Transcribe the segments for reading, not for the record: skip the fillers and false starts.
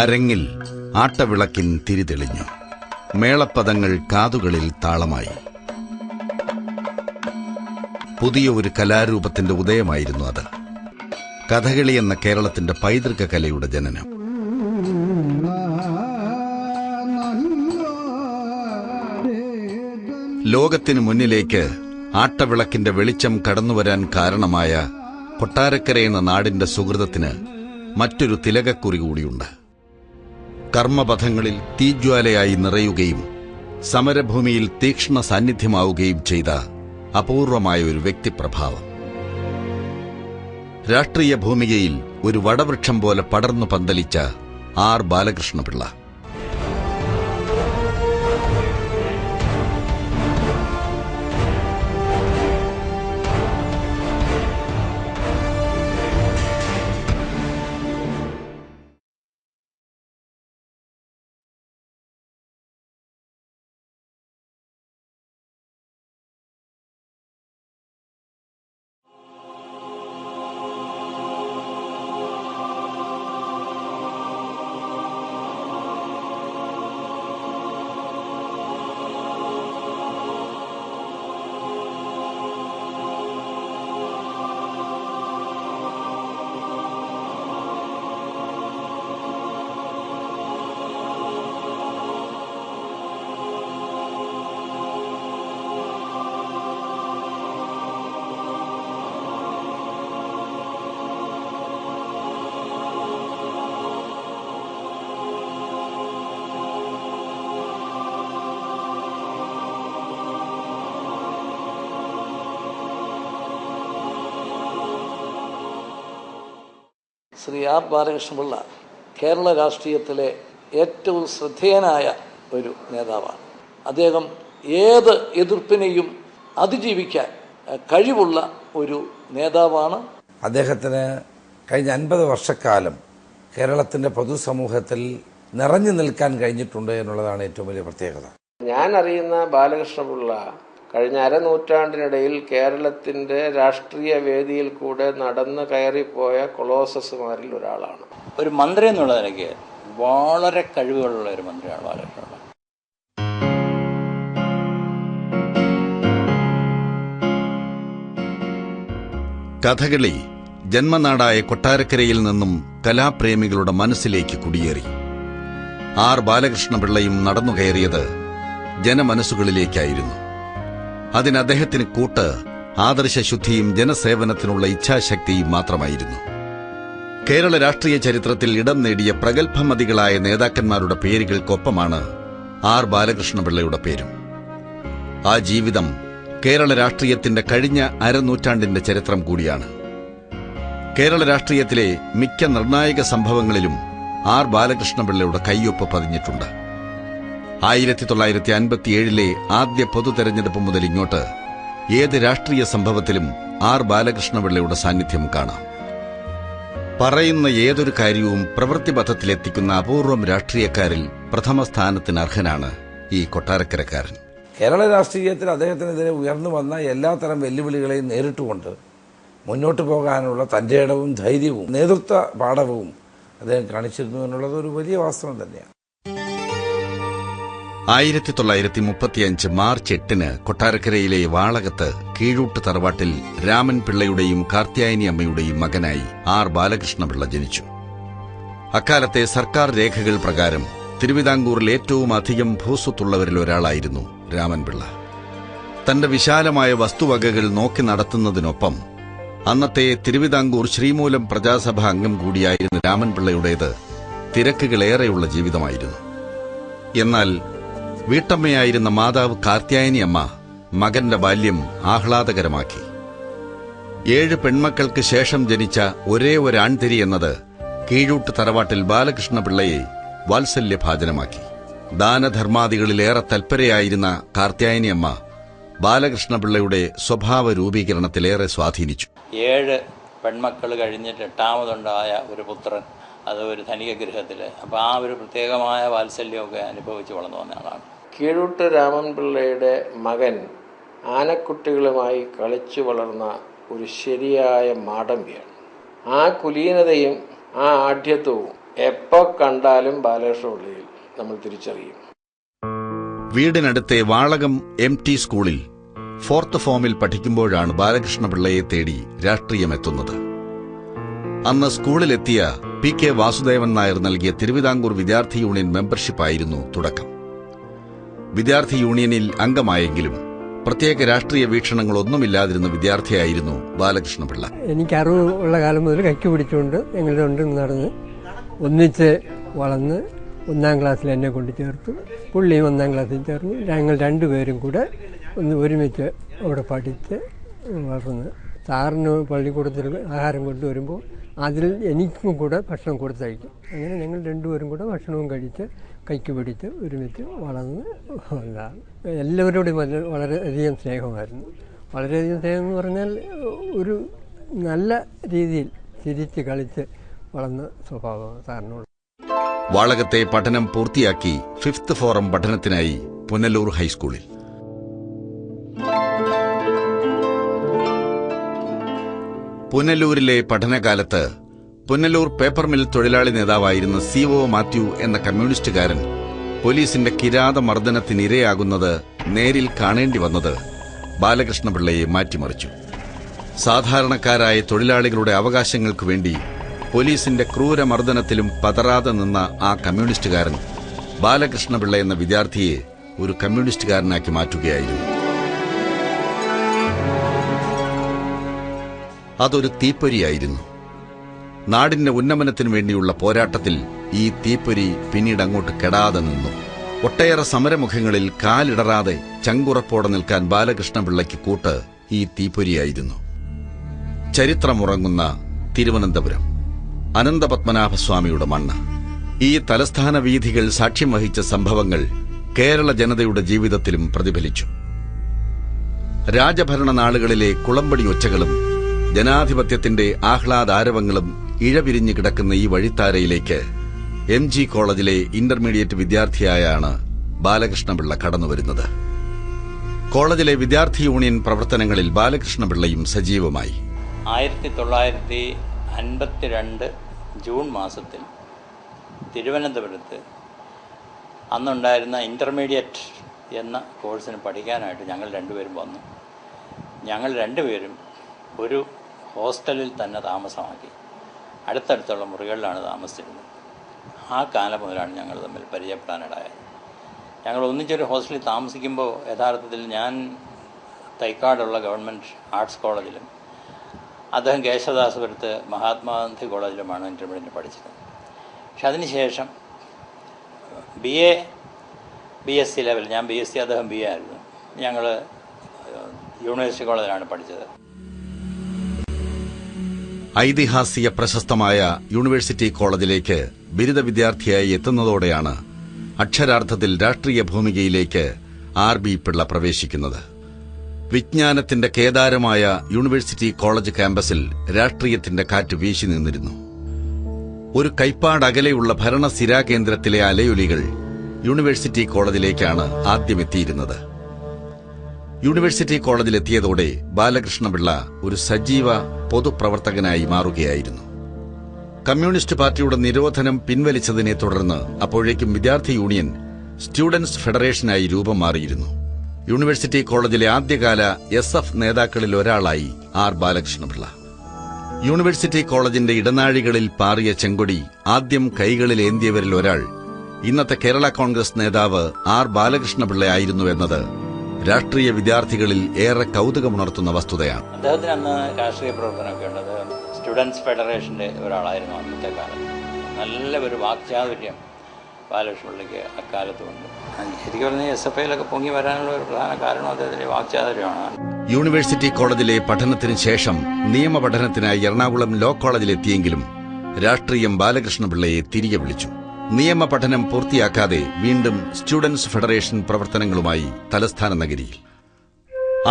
അരങ്ങിൽ ആട്ടവിളക്കിൻ തിരിതെളിഞ്ഞു. മേളപ്പദങ്ങൾ കാതുകളിൽ താളമായി. പുതിയ ഒരു കലാരൂപത്തിന്റെ ഉദയമായിരുന്നു അത്. കഥകളി എന്ന കേരളത്തിന്റെ പൈതൃക കലയുടെ ജനനം. ലോകത്തിനു മുന്നിലേക്ക് ആട്ടവിളക്കിന്റെ വെളിച്ചം കടന്നുവരാൻ കാരണമായ കൊട്ടാരക്കര എന്ന നാടിന്റെ സുഹൃതത്തിന് മറ്റൊരു തിലകക്കുറി കൂടിയുണ്ട്. കർമ്മപഥങ്ങളിൽ തീജ്വാലയായി നിറയുകയും സമരഭൂമിയിൽ തീക്ഷ്ണ സാന്നിധ്യമാവുകയും ചെയ്ത അപൂർവമായ ഒരു വ്യക്തിപ്രഭാവം. രാഷ്ട്രീയ ഭൂമികയിൽ ഒരു വടവൃക്ഷം പോലെ പടർന്നു പന്തലിച്ച ആർ ബാലകൃഷ്ണപിള്ള. ശ്രീ ആർ ബാലകൃഷ്ണപിള്ള കേരള രാഷ്ട്രീയത്തിലെ ഏറ്റവും ശ്രദ്ധേയനായ ഒരു നേതാവാണ്. അദ്ദേഹം ഏത് എതിർപ്പിനെയും അതിജീവിക്കാൻ കഴിവുള്ള ഒരു നേതാവാണ്. അദ്ദേഹത്തിന് കഴിഞ്ഞ 50 വർഷക്കാലം കേരളത്തിൻ്റെ പൊതുസമൂഹത്തിൽ നിറഞ്ഞു നിൽക്കാൻ കഴിഞ്ഞിട്ടുണ്ട് എന്നുള്ളതാണ് ഏറ്റവും വലിയ പ്രത്യേകത. ഞാൻ അറിയുന്ന ബാലകൃഷ്ണപിള്ള കഴിഞ്ഞ അരനൂറ്റാണ്ടിനിടയിൽ കേരളത്തിൻ്റെ രാഷ്ട്രീയ വേദിയിൽ കൂടെ നടന്നു കയറിപ്പോയ കൊളോസസുമാരിൽ ഒരാളാണ്. ഒരു മന്ത്രി എന്നുള്ള നിലയ്ക്ക് വളരെ കഴിവുകളുള്ള ഒരു മന്ത്രിയാണ് ബാലകൃഷ്ണപിള്ള. കഥകളി ജന്മനാടായ കൊട്ടാരക്കരയിൽ നിന്നും കലാപ്രേമികളുടെ മനസ്സിലേക്ക് കുടിയേറി. ആർ ബാലകൃഷ്ണപിള്ളയും നടന്നുകയറിയത് ജനമനസ്സുകളിലേക്കായിരുന്നു. അതിന് അദ്ദേഹത്തിന് കൂട്ട് ആദർശശുദ്ധിയും ജനസേവനത്തിനുള്ള ഇച്ഛാശക്തിയും മാത്രമായിരുന്നു. കേരള രാഷ്ട്രീയ ചരിത്രത്തിൽ ഇടം നേടിയ പ്രഗത്ഭമതികളായ നേതാക്കന്മാരുടെ പേരുകൾക്കൊപ്പമാണ് ആർ ബാലകൃഷ്ണപിള്ളയുടെ പേരും. ആ ജീവിതം കേരള രാഷ്ട്രീയത്തിന്റെ കഴിഞ്ഞ അരനൂറ്റാണ്ടിന്റെ ചരിത്രം കൂടിയാണ്. കേരള രാഷ്ട്രീയത്തിലെ മിക്ക നിർണായക സംഭവങ്ങളിലും ആർ ബാലകൃഷ്ണപിള്ളയുടെ കയ്യൊപ്പ് പതിഞ്ഞിട്ടുണ്ട്. 1957 ആദ്യ പൊതു തെരഞ്ഞെടുപ്പ് മുതൽ ഇങ്ങോട്ട് ഏത് രാഷ്ട്രീയ സംഭവത്തിലും ആർ ബാലകൃഷ്ണപിള്ളയുടെ സാന്നിധ്യം കാണാം. പറയുന്ന ഏതൊരു കാര്യവും പ്രവൃത്തിപഥത്തിലെത്തിക്കുന്ന അപൂർവം രാഷ്ട്രീയക്കാരിൽ പ്രഥമ സ്ഥാനത്തിന് അർഹനാണ് ഈ കൊട്ടാരക്കരക്കാരൻ. കേരള രാഷ്ട്രീയത്തിൽ അദ്ദേഹത്തിനെതിരെ ഉയർന്നു വന്ന എല്ലാത്തരം വെല്ലുവിളികളെയും നേരിട്ടുകൊണ്ട് മുന്നോട്ട് പോകാനുള്ള തന്റെ ഇടവും ധൈര്യവും നേതൃത്വ പാഠവും അദ്ദേഹം കാണിച്ചിരുന്നു എന്നുള്ളത് ഒരു വലിയ വാസ്തവം തന്നെയാണ്. 1935 മാർച്ച് 8 കൊട്ടാരക്കരയിലെ വാളകത്ത് കീഴൂട്ട് തറവാട്ടിൽ രാമൻ പിള്ളയുടെയും കാർത്യായനി അമ്മയുടെയും മകനായി ആർ ബാലകൃഷ്ണപിള്ള ജനിച്ചു. അക്കാലത്തെ സർക്കാർ രേഖകൾ പ്രകാരം തിരുവിതാംകൂറിൽ ഏറ്റവും അധികം ഭൂസ്വത്തുള്ളവരിൽ ഒരാളായിരുന്നു രാമൻപിള്ള. തന്റെ വിശാലമായ വസ്തുവകകൾ നോക്കി നടത്തുന്നതിനൊപ്പം അന്നത്തെ തിരുവിതാംകൂർ ശ്രീമൂലം പ്രജാസഭ അംഗം കൂടിയായിരുന്ന രാമൻപിള്ളയുടേത് തിരക്കുകളേറെയുള്ള ജീവിതമായിരുന്നു. എന്നാൽ വീട്ടമ്മയായിരുന്ന മാതാവ് കാർത്യായനി അമ്മ മകന്റെ ബാല്യം ആഹ്ലാദകരമാക്കി. 7 പെൺമക്കൾക്ക് ശേഷം ജനിച്ച ഒരേ ഒരു ആൺതിരി എന്നത് കീഴൂട്ട് തറവാട്ടിൽ ബാലകൃഷ്ണപിള്ളയെ വാത്സല്യഭാജനമാക്കി. ദാനധർമാദികളിലേറെ തൽപരയായിരുന്ന കാർത്യായനി അമ്മ ബാലകൃഷ്ണപിള്ളയുടെ സ്വഭാവ രൂപീകരണത്തിലേറെ സ്വാധീനിച്ചു. 7 പെൺമക്കൾ കഴിഞ്ഞിട്ട് 8ാമതുണ്ടായ ഒരു പുത്രൻ, അത് ഒരു ധനിക ഗൃഹത്തിൽ. അപ്പോൾ ആ ഒരു പ്രത്യേകമായ വാത്സല്യമൊക്കെ അനുഭവിച്ച് വളർന്നു വന്ന ആളാണ്. കീഴൂട്ട് രാമൻപിള്ളയുടെ മകൻ ആനക്കുട്ടികളുമായി കളിച്ചു വളർന്ന ഒരു ശരിയായ മാടമ്പിയാണ്. ആ കുലീനതയും ആ ആഢ്യത്വവും എപ്പോൾ കണ്ടാലും ബാലകൃഷ്ണപിള്ളയിൽ നമ്മൾ തിരിച്ചറിയും. വീടിനടുത്തെ വാളകം MT സ്കൂളിൽ 4th ഫോമിൽ പഠിക്കുമ്പോഴാണ് ബാലകൃഷ്ണപിള്ളയെ തേടി രാഷ്ട്രീയമെത്തുന്നത്. അന്ന് സ്കൂളിലെത്തിയ PK വാസുദേവൻ നായർ നൽകിയ തിരുവിതാംകൂർ വിദ്യാർത്ഥി യൂണിയൻ മെമ്പർഷിപ്പായിരുന്നു തുടക്കം. വിദ്യാർത്ഥി യൂണിയനിൽ അംഗമായെങ്കിലും പ്രത്യേക രാഷ്ട്രീയ വീക്ഷണങ്ങളൊന്നുമില്ലാതിരുന്ന വിദ്യാർത്ഥിയായിരുന്നു ബാലകൃഷ്ണപിള്ള. എനിക്ക് അറിവുള്ള കാലം മുതൽ കൈക്ക് പിടിച്ചുകൊണ്ട് ഞങ്ങൾ രണ്ടും നടന്ന് ഒന്നിച്ച് വളർന്ന് 1ാം ക്ലാസ്സിൽ എന്നെ കൊണ്ട് ചേർത്തു. പുള്ളിയും 1ാം ക്ലാസ്സിൽ ചേർന്ന് ഞങ്ങൾ രണ്ടുപേരും കൂടെ ഒരുമിച്ച് അവിടെ പഠിച്ച് വളർന്ന്. സാറിന് പള്ളിക്കൂടത്തിൽ ആഹാരം കൊണ്ടുവരുമ്പോൾ അതിൽ എനിക്കും കൂടെ ഭക്ഷണം കൊടുത്തയക്കും. അങ്ങനെ ഞങ്ങൾ രണ്ടുപേരും കൂടെ ഭക്ഷണവും കഴിച്ച് കൈക്ക് പിടിച്ച് ഒരുമിച്ച് വളർന്ന് വന്നതാണ്. എല്ലാവരോടും വളരെയധികം സ്നേഹമായിരുന്നു. വളരെയധികം സ്നേഹം എന്ന് പറഞ്ഞാൽ ഒരു നല്ല രീതിയിൽ ചിരിച്ച് കളിച്ച് വളർന്ന സ്വഭാവമാണ് സാറിനോട്. വാളകത്തെ പഠനം പൂർത്തിയാക്കി 5th ഫോറം പഠനത്തിനായി പുനലൂർ ഹൈസ്കൂളിൽ. പുനലൂരിലെ പഠനകാലത്ത് പുനലൂർ പേപ്പർ മിൽ തൊഴിലാളി നേതാവായിരുന്ന CO മാത്യു എന്ന കമ്മ്യൂണിസ്റ്റുകാരൻ പോലീസിന്റെ കിരാതമർദ്ദനത്തിനിരയാകുന്നത് നേരിൽ കാണേണ്ടി വന്നത് ബാലകൃഷ്ണപിള്ളയെ മാറ്റിമറിച്ചു. സാധാരണക്കാരായ തൊഴിലാളികളുടെ അവകാശങ്ങൾക്കു വേണ്ടി പോലീസിന്റെ ക്രൂരമർദ്ദനത്തിലും പതറാതെ നിന്ന ആ കമ്മ്യൂണിസ്റ്റുകാരൻ ബാലകൃഷ്ണപിള്ള എന്ന വിദ്യാർത്ഥിയെ ഒരു കമ്മ്യൂണിസ്റ്റുകാരനാക്കി മാറ്റുകയായിരുന്നു. അതൊരു തീപ്പൊരിയായിരുന്നു. നാടിന്റെ ഉന്നമനത്തിനു വേണ്ടിയുള്ള പോരാട്ടത്തിൽ ഈ തീപ്പൊരി പിന്നീട് അങ്ങോട്ട് കെടാതെ നിന്നു. ഒട്ടേറെ സമരമുഖങ്ങളിൽ കാലിടറാതെ ചങ്കുറപ്പോടെ നിൽക്കാൻ ബാലകൃഷ്ണപിള്ളയ്ക്ക് കൂട്ട് ഈ തീപ്പൊരിയായിരുന്നു. ചരിത്രമുറങ്ങുന്ന തിരുവനന്തപുരം, അനന്തപത്മനാഭസ്വാമിയുടെ മണ്ണ്, ഈ തലസ്ഥാന വീഥികൾ സാക്ഷ്യം വഹിച്ച സംഭവങ്ങൾ കേരള ജനതയുടെ ജീവിതത്തിലും പ്രതിഫലിച്ചു. രാജഭരണ നാളുകളിലെ കുളമ്പടി ഒച്ചകളും ജനാധിപത്യത്തിന്റെ ആഹ്ലാദാരവങ്ങളും ഇഴപിരിഞ്ഞു കിടക്കുന്ന ഈ വഴിത്താരയിലേക്ക് MG കോളേജിലെ ഇന്റർമീഡിയറ്റ് വിദ്യാർത്ഥിയായാണ് ബാലകൃഷ്ണപിള്ള കടന്നുവരുന്നത്. കോളേജിലെ വിദ്യാർത്ഥി യൂണിയൻ പ്രവർത്തനങ്ങളിൽ ബാലകൃഷ്ണപിള്ളയും സജീവമായി. 1952 ജൂൺ മാസത്തിൽ തിരുവനന്തപുരത്ത് അന്നുണ്ടായിരുന്ന ഇന്റർമീഡിയറ്റ് എന്ന കോഴ്സിന് പഠിക്കാനായിട്ട് ഞങ്ങൾ രണ്ടുപേരും വന്നു. ഞങ്ങൾ രണ്ടുപേരും ഒരു ഹോസ്റ്റലിൽ തന്നെ താമസമാക്കി. അടുത്തടുത്തുള്ള മുറികളിലാണ് താമസിച്ചിരുന്നത്. ആ കാലം മുതലാണ് ഞങ്ങൾ തമ്മിൽ പരിചയപ്പെടാനിടയായത്. ഞങ്ങൾ ഒന്നിച്ചൊരു ഹോസ്റ്റലിൽ താമസിക്കുമ്പോൾ യഥാർത്ഥത്തിൽ ഞാൻ തൈക്കാടുള്ള ഗവൺമെൻറ് ആർട്സ് കോളേജിലും അദ്ദേഹം കേശവദാസപുരത്ത് മഹാത്മാഗാന്ധി കോളേജിലുമാണ് ഇന്റർമീഡിയറ്റ് പഠിച്ചത്. പക്ഷെ അതിനുശേഷം BSc ലെവൽ, ഞാൻ BSc, അദ്ദേഹം BA ആയിരുന്നു. ഞങ്ങൾ യൂണിവേഴ്സിറ്റി കോളേജിലാണ് പഠിച്ചത്. ഐതിഹാസിക പ്രശസ്തമായ യൂണിവേഴ്സിറ്റി കോളേജിലേക്ക് ബിരുദ വിദ്യാർത്ഥിയായി എത്തുന്നതോടെയാണ് അക്ഷരാർത്ഥത്തിൽ രാഷ്ട്രീയ ഭൂമികയിലേക്ക് RB പിള്ള പ്രവേശിക്കുന്നത്. വിജ്ഞാനത്തിന്റെ കേദാരമായ യൂണിവേഴ്സിറ്റി കോളേജ് ക്യാമ്പസിൽ രാഷ്ട്രീയത്തിന്റെ കാറ്റ് വീശി നിന്നിരുന്നു. ഒരു കൈപ്പാടകലെയുള്ള ഭരണസിരാകേന്ദ്രത്തിലെ അലയൊലികൾ യൂണിവേഴ്സിറ്റി കോളേജിലേക്കാണ് ആദ്യമെത്തിയിരുന്നത്. യൂണിവേഴ്സിറ്റി കോളേജിലെത്തിയതോടെ ബാലകൃഷ്ണപിള്ള ഒരു സജീവ പൊതുപ്രവർത്തകനായി മാറുകയായിരുന്നു. കമ്മ്യൂണിസ്റ്റ് പാർട്ടിയുടെ നിരോധനം പിൻവലിച്ചതിനെ തുടർന്ന് അപ്പോഴേക്കും വിദ്യാർത്ഥി യൂണിയൻ സ്റ്റുഡൻസ് ഫെഡറേഷനായി രൂപം മാറിയിരുന്നു. യൂണിവേഴ്സിറ്റി കോളേജിലെ ആദ്യകാല SF നേതാക്കളിൽ ഒരാളായി ബാലകൃഷ്ണപിള്ള. യൂണിവേഴ്സിറ്റി കോളേജിന്റെ ഇടനാഴികളിൽ പാറിയ ചെങ്കൊടി ആദ്യം കൈകളിലേന്തിയവരിൽ ഒരാൾ ഇന്നത്തെ കേരള കോൺഗ്രസ് നേതാവ് ബാലകൃഷ്ണപിള്ള ആയിരുന്നു എന്നത് രാഷ്ട്രീയ വിദ്യാർത്ഥികളിൽ ഏറെ കൗതുകമുണർത്തുന്ന വസ്തുതയാണ്. അദ്ദേഹത്തിന് അന്ന് രാഷ്ട്രീയ പ്രവർത്തനമൊക്കെ ഉണ്ട്. അദ്ദേഹം സ്റ്റുഡൻസ് ഫെഡറേഷന്റെ ഒരാളായിരുന്നു അന്നത്തെ കാലത്ത്. നല്ല ഒരു വാക്ചാതുര്യം ബാലകൃഷ്ണപിള്ളയ്ക്ക് അക്കാലത്തുണ്ട്. ശരിക്കും പറഞ്ഞാൽ SFIയിലൊക്കെ പൊങ്ങി വരാനുള്ള ഒരു പ്രധാന കാരണം അദ്ദേഹത്തിന്റെ വാക്ചാതുര്യമാണ്. യൂണിവേഴ്സിറ്റി കോളേജിലെ പഠനത്തിന് ശേഷം നിയമപഠനത്തിനായി എറണാകുളം ലോ കോളേജിലെത്തിയെങ്കിലും രാഷ്ട്രീയം ബാലകൃഷ്ണപിള്ളയെ തിരികെ വിളിച്ചു. നിയമ പഠനം പൂർത്തിയാക്കാതെ വീണ്ടും സ്റ്റുഡൻസ് ഫെഡറേഷൻ പ്രവർത്തനങ്ങളുമായി തലസ്ഥാന നഗരിയിൽ.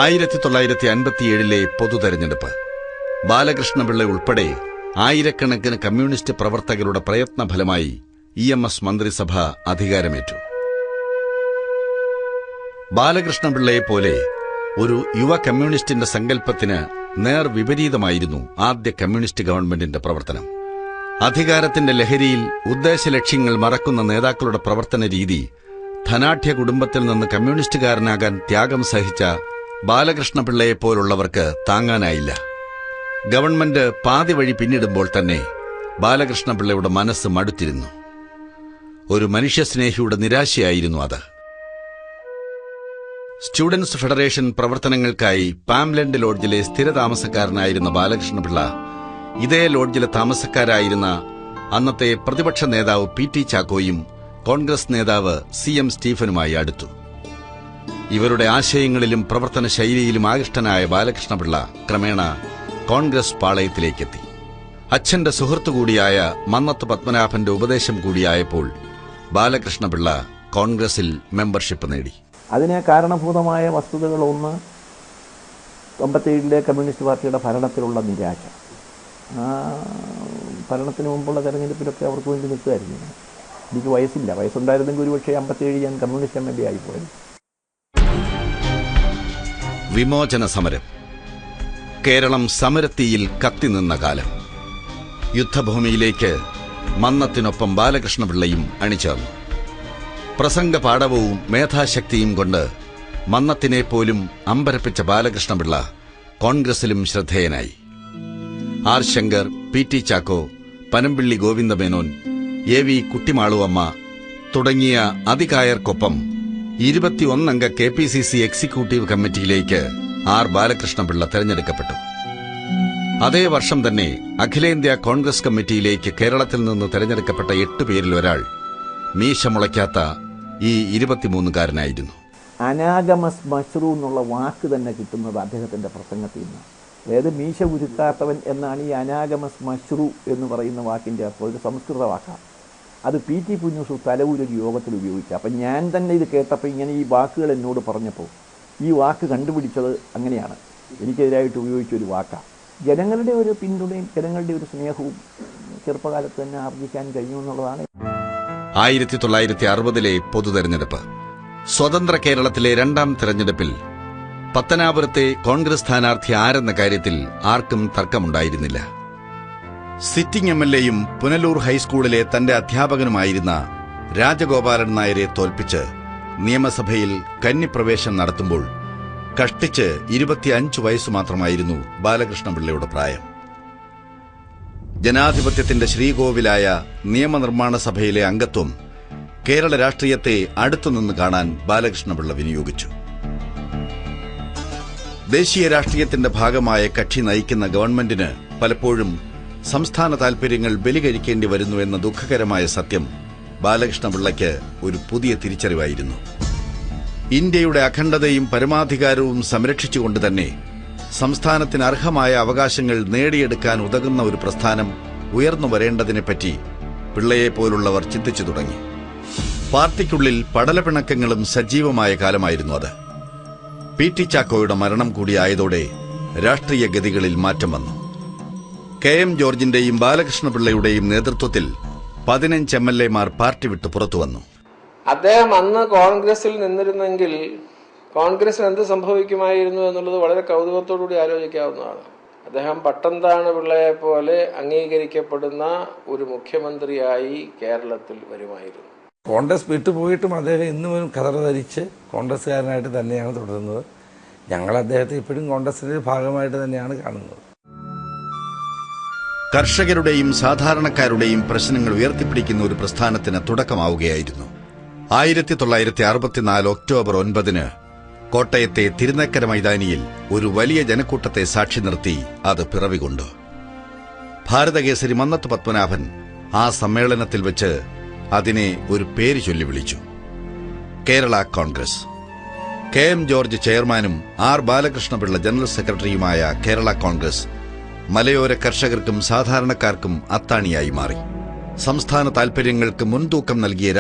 1957 പൊതുതെരഞ്ഞെടുപ്പ്. ബാലകൃഷ്ണപിള്ള ഉൾപ്പെടെ ആയിരക്കണക്കിന് കമ്മ്യൂണിസ്റ്റ് പ്രവർത്തകരുടെ പ്രയത്നഫലമായി EMS മന്ത്രിസഭ അധികാരമേറ്റു. ബാലകൃഷ്ണപിള്ളയെപ്പോലെ ഒരു യുവ കമ്മ്യൂണിസ്റ്റിന്റെ സങ്കല്പത്തിന് നേർ വിപരീതമായിരുന്നു ആദ്യ കമ്മ്യൂണിസ്റ്റ് ഗവൺമെന്റിന്റെ പ്രവർത്തനം. അധികാരത്തിന്റെ ലഹരിയിൽ ഉദ്ദേശലക്ഷ്യങ്ങൾ മറക്കുന്ന നേതാക്കളുടെ പ്രവർത്തന രീതി ധനാഢ്യ കുടുംബത്തിൽ നിന്ന് കമ്മ്യൂണിസ്റ്റുകാരനാകാൻ ത്യാഗം സഹിച്ച ബാലകൃഷ്ണപിള്ളയെപ്പോലുള്ളവർക്ക് താങ്ങാനായില്ല. ഗവൺമെന്റ് പാതി വഴി പിന്നിടുമ്പോൾ തന്നെ ബാലകൃഷ്ണപിള്ളയുടെ മനസ്സ് മടുത്തിരുന്നു. ഒരു മനുഷ്യസ്നേഹിയുടെ നിരാശയായിരുന്നു അത്. സ്റ്റുഡൻസ് ഫെഡറേഷൻ പ്രവർത്തനങ്ങൾക്കായി പാംലൻഡ് ലോഡ്ജിലെ സ്ഥിരതാമസക്കാരനായിരുന്ന ബാലകൃഷ്ണപിള്ള ഇതേ ലോഡ്ജിലെ താമസക്കാരായിരുന്ന അന്നത്തെ പ്രതിപക്ഷ നേതാവ് PT ചാക്കോയും കോൺഗ്രസ് നേതാവ് CM സ്റ്റീഫനുമായി അടുത്തു. ഇവരുടെ ആശയങ്ങളിലും പ്രവർത്തന ശൈലിയിലും ആകൃഷ്ടനായ ബാലകൃഷ്ണപിള്ള ക്രമേണ കോൺഗ്രസ് പാളയത്തിലേക്കെത്തി. അച്ഛന്റെ സുഹൃത്തുകൂടിയായ മന്നത്ത് പത്മനാഭന്റെ ഉപദേശം കൂടിയായപ്പോൾ ബാലകൃഷ്ണപിള്ള കോൺഗ്രസിൽ മെമ്പർഷിപ്പ് നേടി. അതിന് കാരണഭൂതമായ വസ്തുതകളൊന്ന് 97 കമ്മ്യൂണിസ്റ്റ് പാർട്ടിയുടെ ഭരണത്തിലുള്ള നിരാശ. ആ ഭരണത്തിന് മുമ്പുള്ള തെരഞ്ഞെടുപ്പിലൊക്കെ അവർക്ക് വേണ്ടി നിൽക്കുമായിരുന്നു. എനിക്ക് വയസ്സില്ല, വയസ്സുണ്ടായിരുന്നെങ്കിൽ ഒരുപക്ഷെ 57 ഞാൻ കമ്മ്യൂണിസ്റ്റ് MLA ആയിപ്പോയി. വിമോചന സമരം. കേരളം സമരത്തീയിൽ കത്തിനിന്ന കാലം. യുദ്ധഭൂമിയിലേക്ക് മന്നത്തിനൊപ്പം ബാലകൃഷ്ണപിള്ളയും അണിചേർന്നു. പ്രസംഗ പാടവവും മേധാശക്തിയും കൊണ്ട് മന്നത്തിനെ പോലും അമ്പരപ്പിച്ച ബാലകൃഷ്ണപിള്ള കോൺഗ്രസിലും ശ്രദ്ധേയനായി. R Shankar, PT Chacko, Panampilly Govinda Menon, AV Kuttimaluamma തുടങ്ങിയ അതികായർക്കൊപ്പം 21 അംഗ KPCC എക്സിക്യൂട്ടീവ് കമ്മിറ്റിയിലേക്ക് ആർ ബാലകൃഷ്ണപിള്ള തെരഞ്ഞെടുക്കപ്പെട്ടു. അതേ വർഷം തന്നെ അഖിലേന്ത്യാ കോൺഗ്രസ് കമ്മിറ്റിയിലേക്ക് കേരളത്തിൽ നിന്ന് തെരഞ്ഞെടുക്കപ്പെട്ട 8 പേരിൽ ഒരാൾ മീശ മുളയ്ക്കാത്ത ഈ 23-കാരനായിരുന്നു. അനാഗമസ് മഷ്റൂ എന്നുള്ള വാക്ക് തന്നെ കിട്ടുന്നത് അദ്ദേഹത്തിൻ്റെ പ്രസംഗത്തിൽ നിന്ന്. അതായത് മീശ ഉരുക്കാത്തവൻ എന്നാണ് ഈ അനാഗമസ് മഷ്റൂ എന്ന് പറയുന്ന വാക്കിൻ്റെ അർത്ഥം. ഒരു സംസ്കൃത വാക്കാണ്. അത് PT കുഞ്ഞുസു തലവൂരൊരു യോഗത്തിൽ ഉപയോഗിച്ചു. അപ്പം ഞാൻ തന്നെ ഇത് കേട്ടപ്പോൾ ഇങ്ങനെ ഈ വാക്കുകൾ എന്നോട് പറഞ്ഞപ്പോൾ ഈ വാക്ക് കണ്ടുപിടിച്ചത് അങ്ങനെയാണ്. എനിക്കെതിരായിട്ട് ഉപയോഗിച്ചൊരു വാക്കാണ്. ജനങ്ങളുടെ ഒരു പിന്തുണയും ജനങ്ങളുടെ ഒരു സ്നേഹവും ചെറുപ്പകാലത്ത് തന്നെ ആർജിക്കാൻ കഴിഞ്ഞു എന്നുള്ളതാണ്. 1960 പൊതുതെരഞ്ഞെടുപ്പ്. സ്വതന്ത്ര കേരളത്തിലെ 2ാം തെരഞ്ഞെടുപ്പിൽ പത്തനാപുരത്തെ കോൺഗ്രസ് സ്ഥാനാർത്ഥി ആരെന്ന കാര്യത്തിൽ ആർക്കും തർക്കമുണ്ടായിരുന്നില്ല. സിറ്റിംഗ് MLAയും പുനലൂർ ഹൈസ്കൂളിലെ തന്റെ അധ്യാപകനുമായിരുന്ന രാജഗോപാലൻ നായരെ തോൽപ്പിച്ച് നിയമസഭയിൽ കന്നിപ്രവേശം നടത്തുമ്പോൾ കഷ്ടിച്ച് 25 വയസ്സു മാത്രമായിരുന്നു ബാലകൃഷ്ണപിള്ളയുടെ പ്രായം. ജനാധിപത്യത്തിന്റെ ശ്രീകോവിലായ നിയമനിർമ്മാണ സഭയിലെ അംഗത്വം കേരള രാഷ്ട്രീയത്തെ അടുത്തുനിന്ന് കാണാൻ ബാലകൃഷ്ണപിള്ള വിനിയോഗിച്ചു. ദേശീയ രാഷ്ട്രീയത്തിന്റെ ഭാഗമായ കക്ഷി നയിക്കുന്ന ഗവൺമെന്റിന് പലപ്പോഴും സംസ്ഥാന താൽപര്യങ്ങൾ ബലികഴിക്കേണ്ടി വരുന്നു എന്ന ദുഃഖകരമായ സത്യം ബാലകൃഷ്ണപിള്ളയ്ക്ക് ഒരു പുതിയ തിരിച്ചറിവായിരുന്നു. ഇന്ത്യയുടെ അഖണ്ഡതയും പരമാധികാരവും സംരക്ഷിച്ചുകൊണ്ട് തന്നെ സംസ്ഥാനത്തിന് അർഹമായ അവകാശങ്ങൾ നേടിയെടുക്കാൻ ഉതകുന്ന ഒരു പ്രസ്ഥാനം ഉയർന്നു വരേണ്ടതിനെപ്പറ്റി പിള്ളയെപ്പോലുള്ളവർ ചിന്തിച്ചു തുടങ്ങി. പാർട്ടിക്കുള്ളിൽ പടലപ്പിണക്കങ്ങളും സജീവമായ കാലമായിരുന്നു അത്. PT ചാക്കോയുടെ മരണം കൂടിയായതോടെ രാഷ്ട്രീയ ഗതികളിൽ മാറ്റം വന്നു. KM ജോർജിന്റെയും ബാലകൃഷ്ണപിള്ളയുടെയും നേതൃത്വത്തിൽ 15 MLAമാർ പാർട്ടി വിട്ട് പുറത്തുവന്നു. അദ്ദേഹം അന്ന് കോൺഗ്രസിൽ നിന്നിരുന്നെങ്കിൽ കോൺഗ്രസിന് എന്ത് സംഭവിക്കുമായിരുന്നു എന്നുള്ളത് വളരെ കൗതുകത്തോടുകൂടി ആലോചിക്കാവുന്നതാണ്. അദ്ദേഹം പട്ടംതാണ പിള്ളയെ പോലെ അംഗീകരിക്കപ്പെടുന്ന ഒരു മുഖ്യമന്ത്രിയായി കേരളത്തിൽ വരുമായിരുന്നു. കോൺഗ്രസ് വിട്ടുപോയിട്ടും അദ്ദേഹം ഇന്നും കതർ ധരിച്ച് കോൺഗ്രസ്സുകാരനായിട്ട് തന്നെയാണ് തുടരുന്നത്. ഞങ്ങൾ അദ്ദേഹത്തെ ഇപ്പോഴും കോൺഗ്രസിന്റെ ഭാഗമായിട്ട് തന്നെയാണ് കാണുന്നത്. കർഷകരുടെയും സാധാരണക്കാരുടെയും പ്രശ്നങ്ങൾ ഉയർത്തിപ്പിടിക്കുന്ന ഒരു പ്രസ്ഥാനത്തിന് തുടക്കമാവുകയായിരുന്നു. 1964 ഒക്ടോബർ 9 കോട്ടയത്തെ തിരുനക്കര മൈതാനിയിൽ ഒരു വലിയ ജനക്കൂട്ടത്തെ സാക്ഷി നിർത്തി അത് പിറവികൊണ്ടു. ഭാരതകേസരി മന്നത്ത് പത്മനാഭൻ ആ സമ്മേളനത്തിൽ വെച്ച് അതിനെ ഒരു പേര് ചൊല്ലി വിളിച്ചു, കേരള കോൺഗ്രസ്. KM ജോർജ് ചെയർമാനും ആർ ബാലകൃഷ്ണപിള്ള ജനറൽ സെക്രട്ടറിയുമായ കേരള കോൺഗ്രസ് മലയോര കർഷകർക്കും സാധാരണക്കാർക്കും അത്താണിയായി മാറി. സംസ്ഥാന താൽപര്യങ്ങൾക്ക് മുൻതൂക്കം നൽകിയ